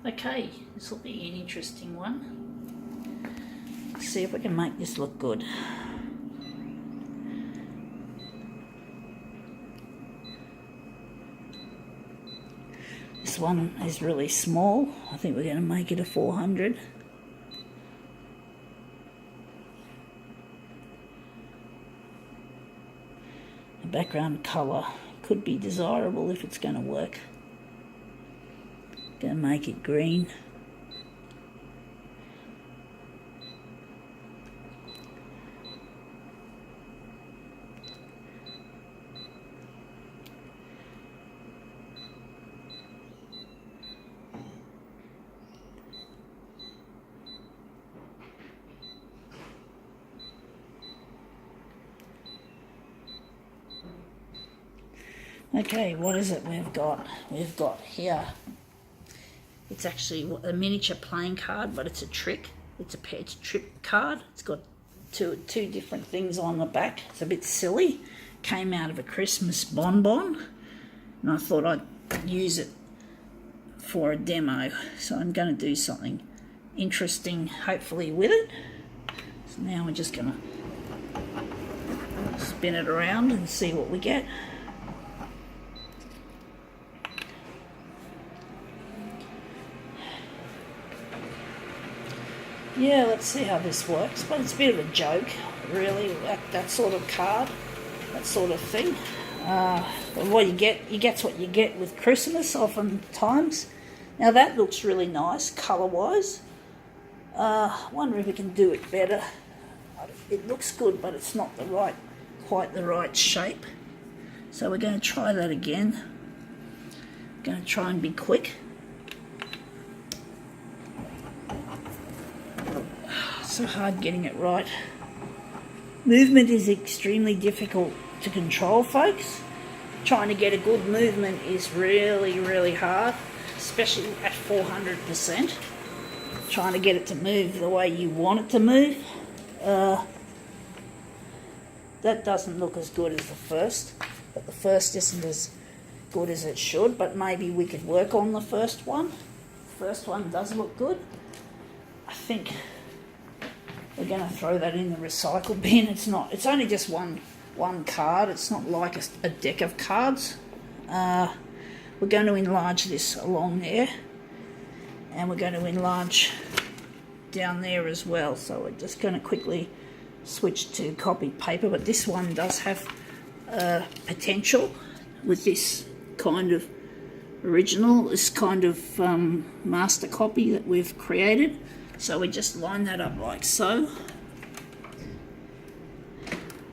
Okay, this will be an interesting one. Let's see if we can make this look good. This one is really small. I think we're going to make it a 400. The background colour could be desirable if it's going to work. Going to make it green. Okay, what is it we've got? We've got here, it's actually a miniature playing card, but it's a trick. It's a trick card. It's got two different things on the back. It's a bit silly. Came out of a Christmas bonbon, and I thought I'd use it for a demo. So I'm going to do something interesting, hopefully, with it. So now we're just going to spin it around and see what we get. Yeah, let's see how this works. But it's a bit of a joke, really, that sort of card, that sort of thing. What you get what you get with Christmas oftentimes. Now that looks really nice, colour-wise. Wonder if we can do it better. It looks good, but it's not quite the right shape. So we're going to try that again. Going to try and be quick. So hard getting it right. Movement is extremely difficult to control, folks. Trying to get a good movement is really, really hard, especially at 400%. Trying to get it to move the way you want it to move. That doesn't look as good as the first, but the first isn't as good as it should, but maybe we could work on the first one. The first one does look good. I think we're going to throw that in the recycle bin. It's only just one card. It's not like a deck of cards. We're going to enlarge this along there, and we're going to enlarge down there as well. So we're just going to quickly switch to copied paper, but this one does have potential with this kind of original, this kind of master copy that we've created. So we just line that up like so.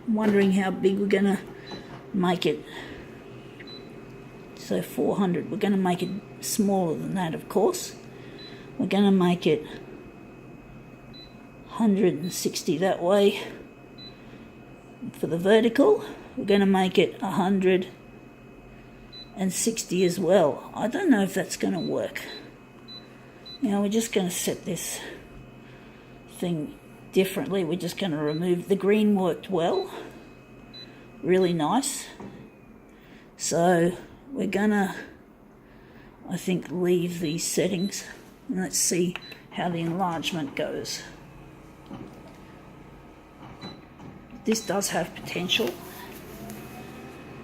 I'm wondering how big we're going to make it. So 400, we're going to make it smaller than that, of course. We're going to make it 160 that way for the vertical. We're going to make it 160 as well. I don't know if that's going to work. Now we're just going to set this thing differently. We're just going to remove the green. Worked well, really nice. So we're going to, I think, leave these settings and let's see how the enlargement goes. This does have potential,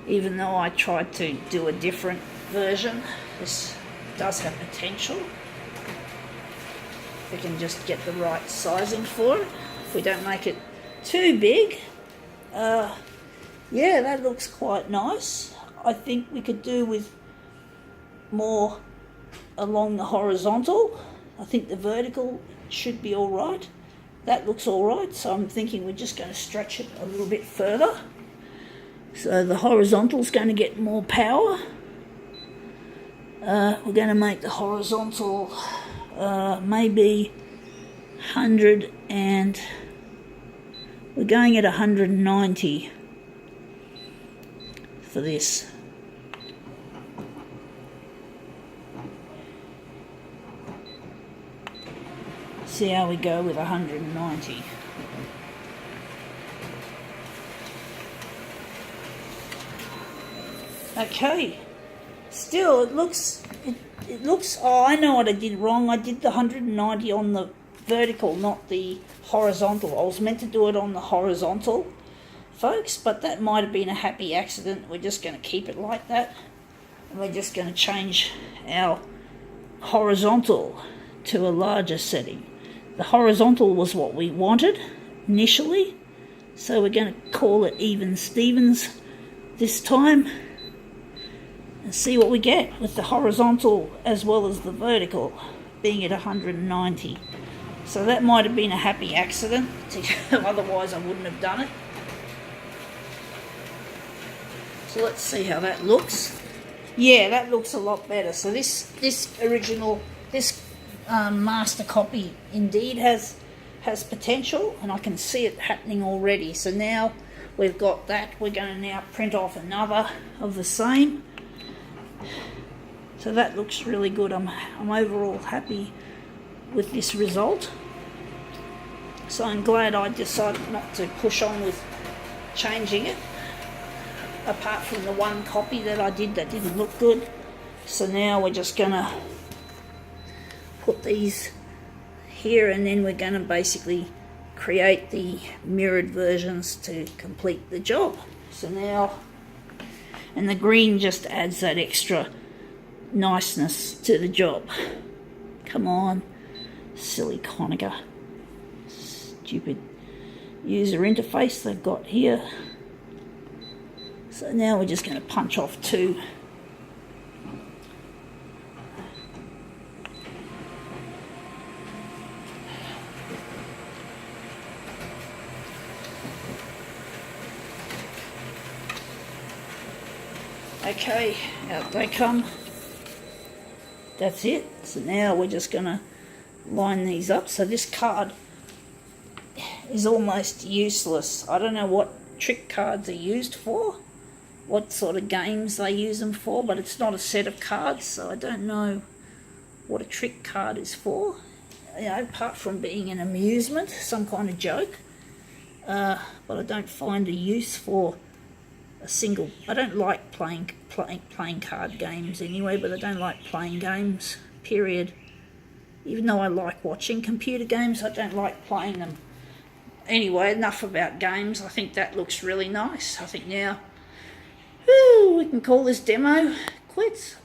even though I tried to do a different version. This does have potential. We can just get the right sizing for it. If we don't make it too big, yeah, that looks quite nice. I think we could do with more along the horizontal. I think the vertical should be all right. That looks all right, so I'm thinking we're just going to stretch it a little bit further. So the horizontal is going to get more power. We're going to make the horizontal maybe 100, and we're going at 190 for this. See how we go with 190. Okay, still it it looks, oh, I know what I did wrong. I did the 190 on the vertical, not the horizontal. I was meant to do it on the horizontal, folks, but that might have been a happy accident. We're just going to keep it like that. And we're just going to change our horizontal to a larger setting. The horizontal was what we wanted initially, so we're going to call it Even Stevens this time and see what we get with the horizontal as well as the vertical being at 190. So that might have been a happy accident, otherwise I wouldn't have done it. So let's see how that looks. Yeah, that looks a lot better. So this master copy indeed has potential, and I can see it happening already. So now we've got that. We're going to now print off another of the same. So that looks really good. I'm overall happy with this result. So I'm glad I decided not to push on with changing it, apart from the one copy that I did that didn't look good. So now we're just going to put these here, and then we're going to basically create the mirrored versions to complete the job. So now, and the green just adds that extra niceness to the job. Come on, silly Konica. Stupid user interface they've got here. So now we're just going to punch off two. Okay, out they come. That's it. So now we're just going to line these up. So this card is almost useless. I don't know what trick cards are used for, what sort of games they use them for, but it's not a set of cards, so I don't know what a trick card is for. You know, apart from being an amusement, some kind of joke. But I don't find a use for a single. I don't like playing card games anyway, but I don't like playing games, period. Even though I like watching computer games, I don't like playing them. Anyway, enough about games. I think that looks really nice. I think now we can call this demo quits.